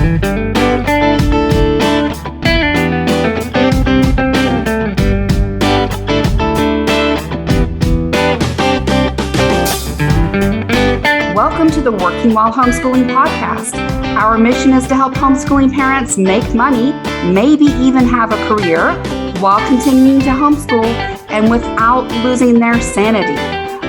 Welcome to the Working While Homeschooling podcast. Our mission is to help homeschooling parents make money, maybe even have a career, while continuing to homeschool and without losing their sanity.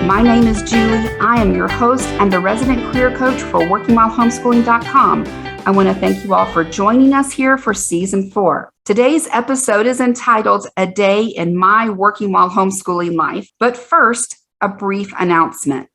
My name is Julie. I am your host and the resident career coach for WorkingWhileHomeschooling.com. I want to thank you all for joining us here for Season 4. Today's episode is entitled A Day in My Working While Homeschooling Life. But first, a brief announcement.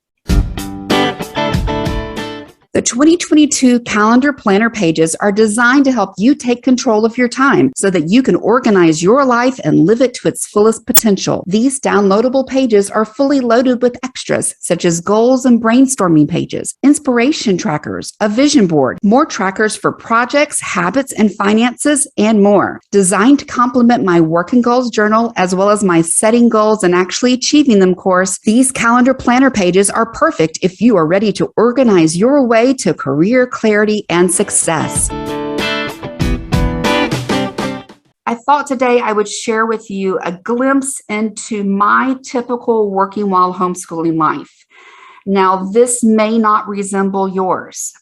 The 2022 calendar planner pages are designed to help you take control of your time so that you can organize your life and live it to its fullest potential. These downloadable pages are fully loaded with extras such as goals and brainstorming pages, inspiration trackers, a vision board, more trackers for projects, habits, and finances, and more. Designed to complement my Work and Goals journal as well as my Setting Goals and Actually Achieving Them course, these calendar planner pages are perfect if you are ready to organize your way to career clarity and success. I thought today I would share with you a glimpse into my typical working while homeschooling life. Now, this may not resemble yours.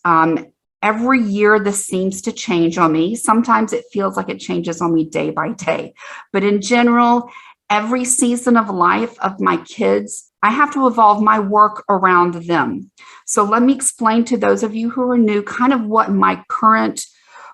Every year, this seems to change on me. Sometimes it feels like it changes on me day by day. But in general, every season of life of my kids, I have to evolve my work around them. So let me explain to those of you who are new kind of what my current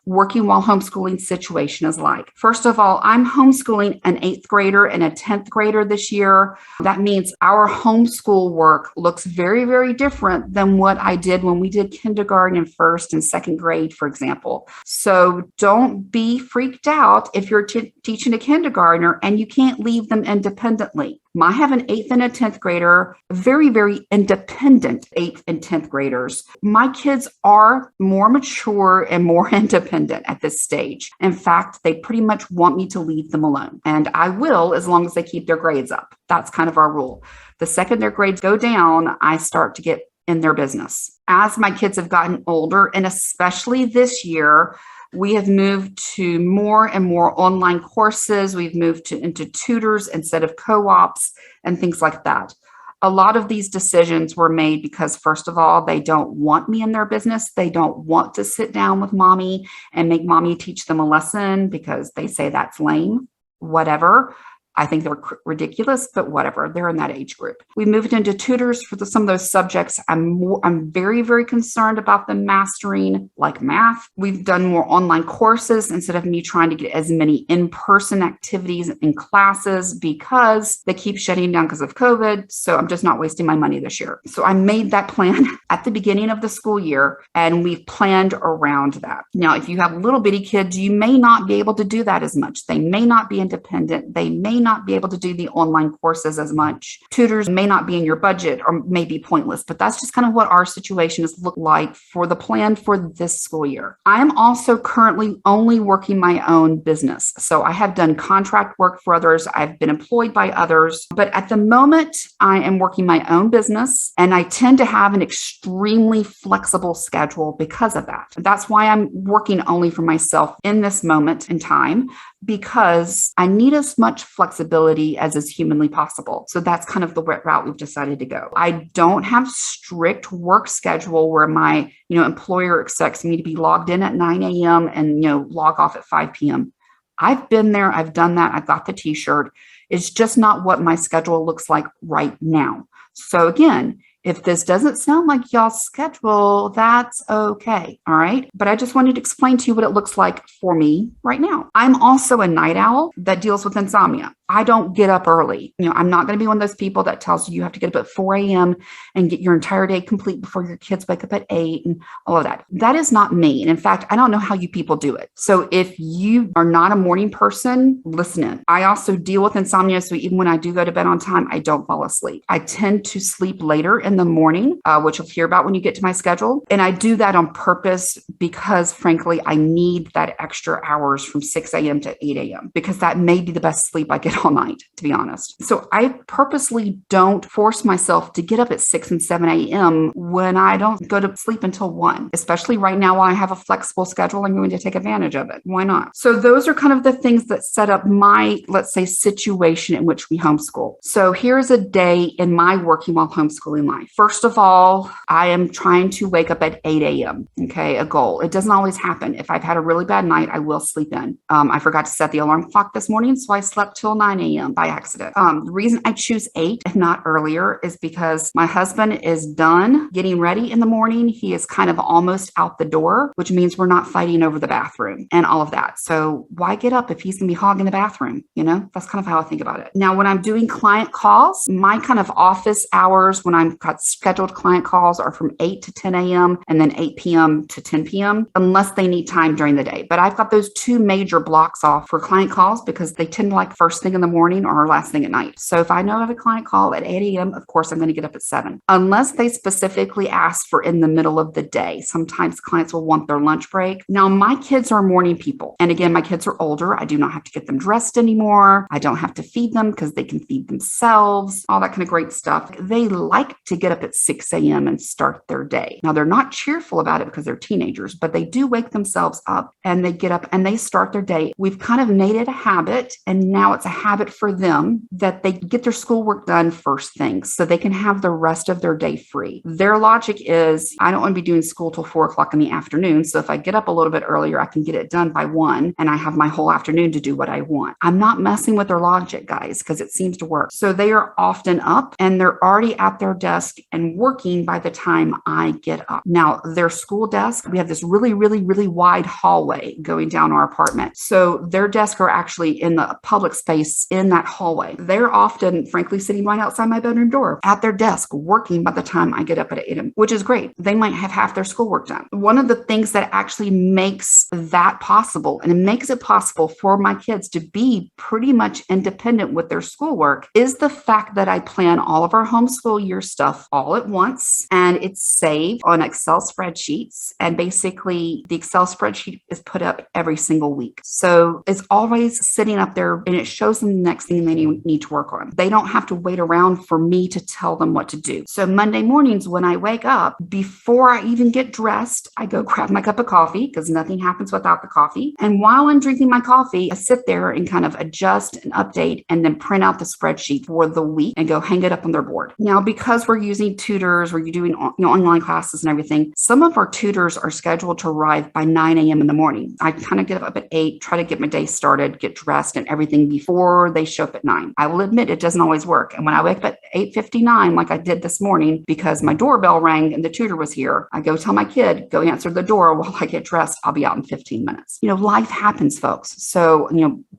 working while homeschooling situation is like. First of all, I'm homeschooling an 8th grader and a 10th grader this year. That means our homeschool work looks very, very different than what I did when we did kindergarten and 1st and 2nd grade, for example. So don't be freaked out if you're teaching a kindergartner and you can't leave them independently. I have an 8th and a 10th grader, very, very independent 8th and 10th graders. My kids are more mature and more independent at this stage. In fact, they pretty much want me to leave them alone. And I will, as long as they keep their grades up. That's kind of our rule. The second their grades go down, I start to get in their business. As my kids have gotten older, and especially this year, we have moved to more and more online courses. We've moved into tutors instead of co-ops and things like that. A lot of these decisions were made because, first of all, they don't want me in their business. They don't want to sit down with mommy and make mommy teach them a lesson because they say that's lame, whatever. I think they're ridiculous, but whatever. They're in that age group. We moved into tutors for some of those subjects. I'm very, very concerned about them mastering, like math. We've done more online courses instead of me trying to get as many in-person activities in classes because they keep shutting down because of COVID. So I'm just not wasting my money this year. So I made that plan at the beginning of the school year, and we've planned around that. Now, if you have little bitty kids, you may not be able to do that as much. They may not be independent. They may not be able to do the online courses as much. Tutors may not be in your budget or may be pointless, but that's just kind of what our situation has looked like for the plan for this school year. I'm also currently only working my own business. So I have done contract work for others. I've been employed by others, but at the moment I am working my own business and I tend to have an extremely flexible schedule because of that. That's why I'm working only for myself in this moment in time, because I need as much flexibility as is humanly possible. So that's kind of the route we've decided to go. I don't have strict work schedule where my, employer expects me to be logged in at 9 a.m. and, log off at 5 p.m. I've been there. I've done that. I've got the t-shirt. It's just not what my schedule looks like right now. So again, if this doesn't sound like y'all's schedule, that's okay. All right. But I just wanted to explain to you what it looks like for me right now. I'm also a night owl that deals with insomnia. I don't get up early. I'm not going to be one of those people that tells you have to get up at 4 a.m. and get your entire day complete before your kids wake up at 8 and all of that. That is not me. And in fact, I don't know how you people do it. So if you are not a morning person, listen in. I also deal with insomnia. So even when I do go to bed on time, I don't fall asleep. I tend to sleep later in the morning, which you'll hear about when you get to my schedule. And I do that on purpose because, frankly, I need that extra hours from 6 a.m. to 8 a.m. because that may be the best sleep I get all night, to be honest. So I purposely don't force myself to get up at 6 and 7 a.m. when I don't go to sleep until 1, especially right now while I have a flexible schedule. I'm going to take advantage of it. Why not? So those are kind of the things that set up my, let's say, situation in which we homeschool. So here's a day in my working while homeschooling life. First of all, I am trying to wake up at 8 a.m. Okay, a goal. It doesn't always happen. If I've had a really bad night, I will sleep in. I forgot to set the alarm clock this morning, so I slept till 9 a.m. by accident. The reason I choose 8 and not earlier is because my husband is done getting ready in the morning. He is kind of almost out the door, which means we're not fighting over the bathroom and all of that. So why get up if he's going to be hogging the bathroom? You know, that's kind of how I think about it. Now, when I'm doing client calls, my kind of office hours when I've got scheduled client calls are from 8 to 10 a.m. and then 8 p.m. to 10 p.m. unless they need time during the day. But I've got those 2 major blocks off for client calls because they tend to like first thing in the morning or last thing at night. So if I know I have a client call at 8 a.m., of course, I'm going to get up at 7, unless they specifically ask for in the middle of the day. Sometimes clients will want their lunch break. Now, my kids are morning people. And again, my kids are older. I do not have to get them dressed anymore. I don't have to feed them because they can feed themselves, all that kind of great stuff. They like to get up at 6 a.m. and start their day. Now, they're not cheerful about it because they're teenagers, but they do wake themselves up and they get up and they start their day. We've kind of made it a habit, and now it's a habit for them that they get their schoolwork done first thing so they can have the rest of their day free. Their logic is, I don't want to be doing school till 4 o'clock in the afternoon. So if I get up a little bit earlier, I can get it done by 1 and I have my whole afternoon to do what I want. I'm not messing with their logic, guys, because it seems to work. So they are often up and they're already at their desk and working by the time I get up. Now, their school desk, we have this really, really, really wide hallway going down our apartment. So their desks are actually in the public space in that hallway. They're often, frankly, sitting right outside my bedroom door at their desk working by the time I get up at 8 a.m., which is great. They might have half their schoolwork done. One of the things that actually makes that possible, and it makes it possible for my kids to be pretty much independent with their schoolwork, is the fact that I plan all of our homeschool year stuff all at once, and it's saved on Excel spreadsheets. And basically, the Excel spreadsheet is put up every single week. So it's always sitting up there and it shows them the next thing they need to work on. They don't have to wait around for me to tell them what to do. So Monday mornings when I wake up, before I even get dressed, I go grab my cup of coffee because nothing happens without the coffee. And while I'm drinking my coffee, I sit there and kind of adjust and update and then print out the spreadsheet for the week and go hang it up on their board. Now, because we're using tutors, we're doing online classes and everything, some of our tutors are scheduled to arrive by 9 a.m. in the morning. I kind of get up at 8, try to get my day started, get dressed and everything before they show up at 9. I will admit it doesn't always work. And when I wake up at 8:59, like I did this morning, because my doorbell rang and the tutor was here, I go tell my kid, go answer the door while I get dressed. I'll be out in 15 minutes. Life happens, folks. So,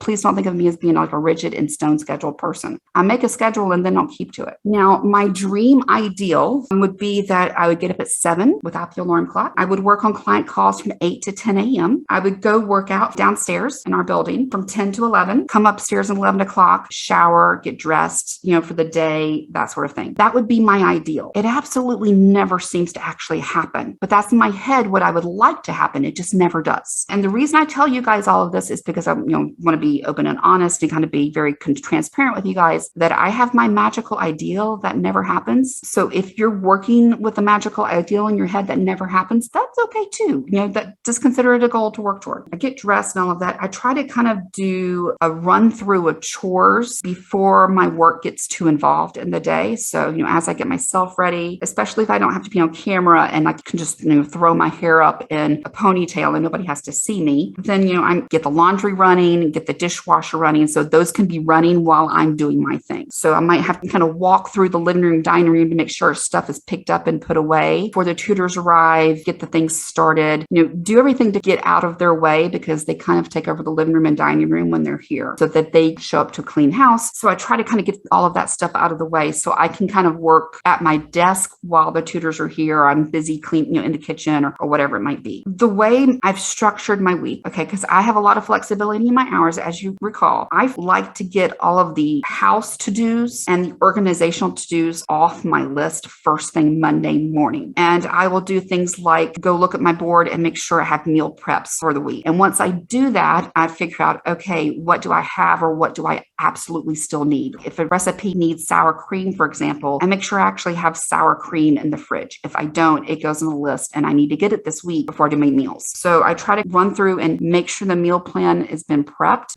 please don't think of me as being like a rigid in stone scheduled person. I make a schedule and then I'll keep to it. Now, my dream ideal would be that I would get up at 7 without the alarm clock. I would work on client calls from 8 to 10 a.m. I would go work out downstairs in our building from 10 to 11, come upstairs at 11 o'clock, shower, get dressed, for the day, that sort of thing. That would be my ideal. It absolutely never seems to actually happen, but that's in my head what I would like to happen. It just never does. And the reason I tell you guys all of this is because I want to be open and honest and kind of be very transparent with you guys that I have my magical ideal that never happens. So if you're working with a magical ideal in your head that never happens, that's okay too. That just consider it a goal to work toward. I get dressed and all of that. I try to kind of do a run through of chores before my work gets too involved in the day. So, as I get myself ready, especially if I don't have to be on camera and I can just, throw my hair up in a ponytail and nobody has to see me, then, I get the laundry running, get the dishwasher running. So those can be running while I'm doing my thing. So I might have to kind of walk through the living room, dining room to make sure stuff is picked up and put away before the tutors arrive, get the things started, do everything to get out of their way because they kind of take over the living room and dining room when they're here so that they show up to a clean house. So I try to kind of get all of that stuff out of the way so I can kind of work at my desk while the tutors are here. I'm busy cleaning, in the kitchen or whatever it might be. The way I've structured my week, okay, because I have a lot of flexibility in my hours, as you recall. I like to get all of the house to-dos and the organizational to-dos off my list first thing Monday morning. And I will do things like go look at my board and make sure I have meal preps for the week. And once I do that, I figure out, okay, what do I have or what what do I absolutely still need? If a recipe needs sour cream, for example, I make sure I actually have sour cream in the fridge. If I don't, it goes on the list and I need to get it this week before I do my meals. So I try to run through and make sure the meal plan has been prepped.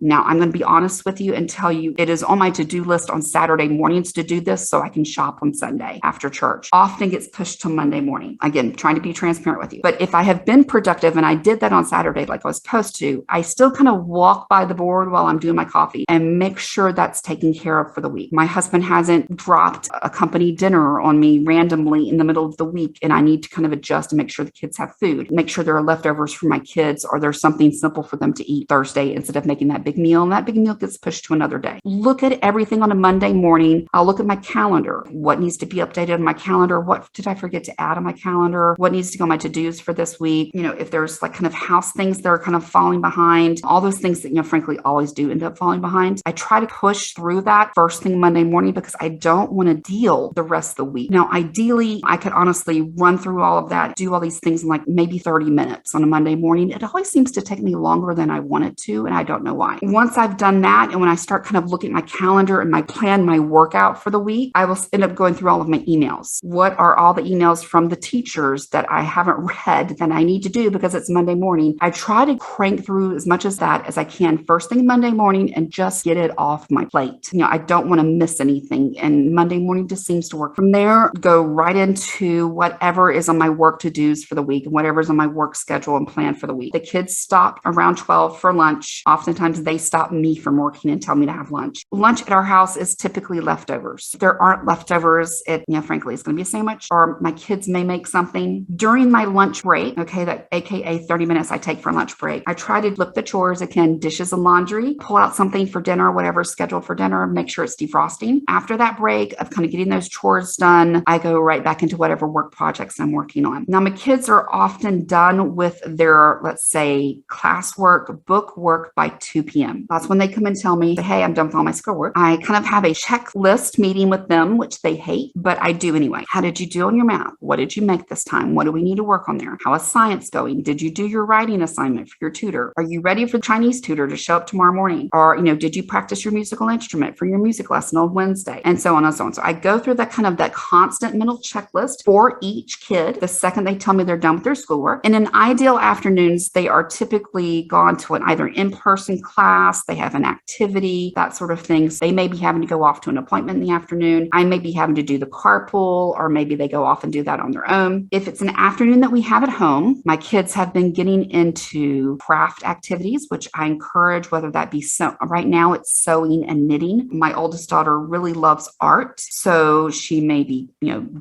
Now, I'm going to be honest with you and tell you it is on my to-do list on Saturday mornings to do this so I can shop on Sunday after church. Often gets pushed to Monday morning. Again, trying to be transparent with you. But if I have been productive and I did that on Saturday like I was supposed to, I still kind of walk by the board while I'm doing my coffee and make sure that's taken care of for the week. My husband hasn't dropped a company dinner on me randomly in the middle of the week, and I need to kind of adjust and make sure the kids have food, make sure there are leftovers for my kids, or there's something simple for them to eat Thursday instead of making that big meal, and that big meal gets pushed to another day. Look at everything on a Monday morning. I'll look at my calendar. What needs to be updated on my calendar? What did I forget to add on my calendar? What needs to go on my to-dos for this week? If there's like kind of house things that are kind of falling behind, all those things that, frankly, always do end up falling behind. I try to push through that first thing Monday morning because I don't want to deal the rest of the week. Now, ideally, I could honestly run through all of that, do all these things in like maybe 30 minutes on a Monday morning. It always seems to take me longer than I want it to, and I don't know why. Once I've done that, and when I start kind of looking at my calendar and my plan, my workout for the week, I will end up going through all of my emails. What are all the emails from the teachers that I haven't read that I need to do because it's Monday morning? I try to crank through as much as that as I can first thing Monday morning and just get it off my plate. I don't want to miss anything, and Monday morning just seems to work. From there, go right into whatever is on my work to-dos for the week and whatever's on my work schedule and plan for the week. The kids stop around 12 for lunch. Oftentimes they stop me from working and tell me to have lunch. Lunch at our house is typically leftovers. If there aren't leftovers, frankly, it's going to be a sandwich, or my kids may make something. During my lunch break, that AKA 30 minutes I take for lunch break, I try to flip the chores again, dishes and laundry, pull out something for dinner, whatever's scheduled for dinner, make sure it's defrosting. After that break of kind of getting those chores done, I go right back into whatever work projects I'm working on. Now, my kids are often done with their, let's say, classwork, book work by 2 p.m. That's when they come and tell me, hey, I'm done with all my schoolwork. I kind of have a checklist meeting with them, which they hate, but I do anyway. How did you do on your math? What did you make this time? What do we need to work on there? How is science going? Did you do your writing assignment for your tutor? Are you ready for the Chinese tutor to show up tomorrow morning? Or, did you practice your musical instrument for your music lesson on Wednesday? And so on and so on. So I go through that constant mental checklist for each kid the second they tell me they're done with their schoolwork. And in ideal afternoons, they are typically gone to either in-person class, they have an activity, that sort of thing. So they may be having to go off to an appointment in the afternoon. I may be having to do the carpool, or maybe they go off and do that on their own. If it's an afternoon that we have at home, my kids have been getting into craft activities, which I encourage, whether that be right now it's sewing and knitting. My oldest daughter really loves art. So she may be,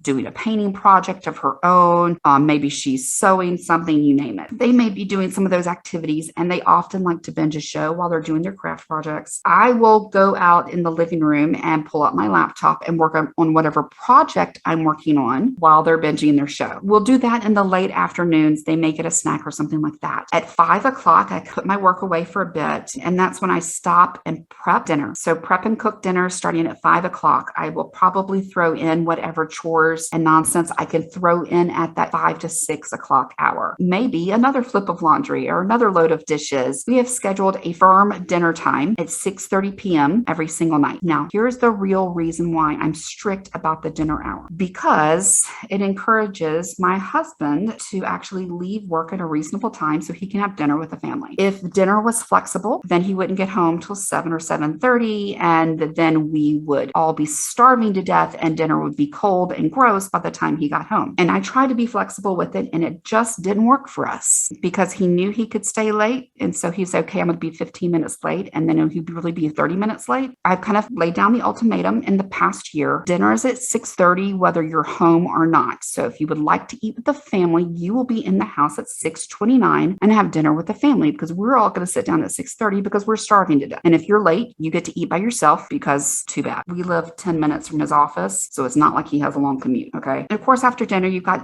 doing a painting project of her own. Maybe she's sewing something, you name it. They may be doing some of those activities, and they often like to binge a show while they're doing their craft projects. I will go out in the living room and pull up my laptop and work on whatever project I'm working on while they're binging their show. We'll do that in the late afternoons. They may get a snack or something like that. At 5 o'clock, I put my work away for a bit, and that's when I stop and prep dinner. So prep and cook dinner starting at 5 o'clock. I will probably throw in whatever chores and nonsense I can throw in at that 5 to 6 o'clock hour. Maybe another flip of laundry or another load of dishes. We have scheduled a firm dinner time at 6:30 p.m. every single night. Now, here's the real reason why I'm strict about the dinner hour, because it encourages my husband to actually leave work at a reasonable time so he can have dinner with the family. If dinner was flexible, then he wouldn't get home till 7 or 7:30, and then we would all be starving to death and dinner would be cold and gross by the time he got home. And I tried to be flexible with it, and it just didn't work for us because he knew he could stay late. And so he said, okay, I'm going to be 15 minutes late, and then he'd really be 30 minutes late. I've kind of laid down the ultimatum in the past year. Dinner is at 6:30, whether you're home or not. So if you would like to eat with the family, you will be in the house at 6:29 and have dinner with the family, because we're all going to sit down at 6:30 because we're starving to death. And if you're late, you get to eat by yourself, because too bad. We live 10 minutes from his office, so it's not like he has a long commute. Okay. And of course, after dinner, you've got,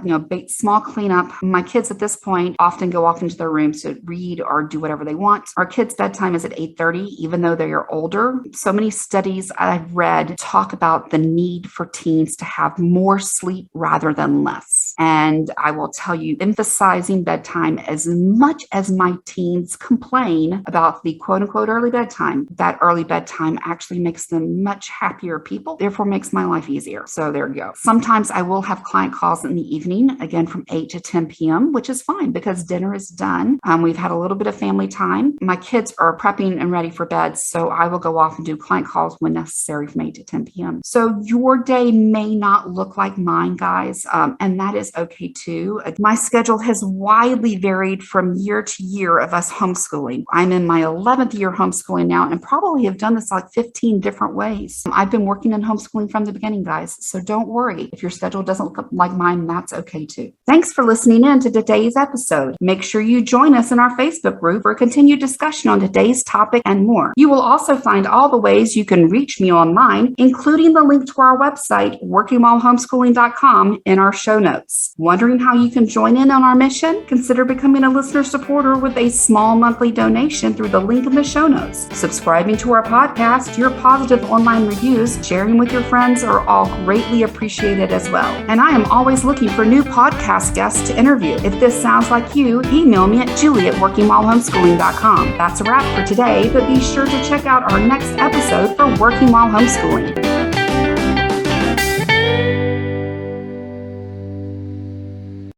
small cleanup. My kids at this point often go off into their rooms to read or do whatever they want. Our kids' bedtime is at 8:30, even though they are older. So many studies I've read talk about the need for teens to have more sleep rather than less. And I will tell you, emphasizing bedtime, as much as my teens complain about the quote unquote early bedtime, that early bedtime actually makes them much happier people, therefore makes my life easier. So there you go. Sometimes I will have client calls in the evening, again from 8 to 10 p.m., which is fine because dinner is done. We've had a little bit of family time. My kids are prepping and ready for bed, so I will go off and do client calls when necessary from 8 to 10 p.m. So your day may not look like mine, guys, and that is okay too. My schedule has widely varied from year to year of us homeschooling. I'm in my 11th year homeschooling now and probably have done this like 15 different ways. I've been working in homeschooling from the beginning, guys, so don't worry. If your schedule doesn't look like mine, that's okay too. Thanks for listening in to today's episode. Make sure you join us in our Facebook group for a continued discussion on today's topic and more. You will also find all the ways you can reach me online, including the link to our website, workingwhilehomeschooling.com, in our show notes. Wondering how you can join in on our mission? Consider becoming a listener supporter with a small monthly donation through the link in the show notes. Subscribing to our podcast, your positive online reviews, sharing with your friends are all greatly appreciated as well. And I am always looking for new podcast guests to interview. If this sounds like you, email me at julie@workingwhilehomeschooling.com. That's a wrap for today, but be sure to check out our next episode for Working While Homeschooling.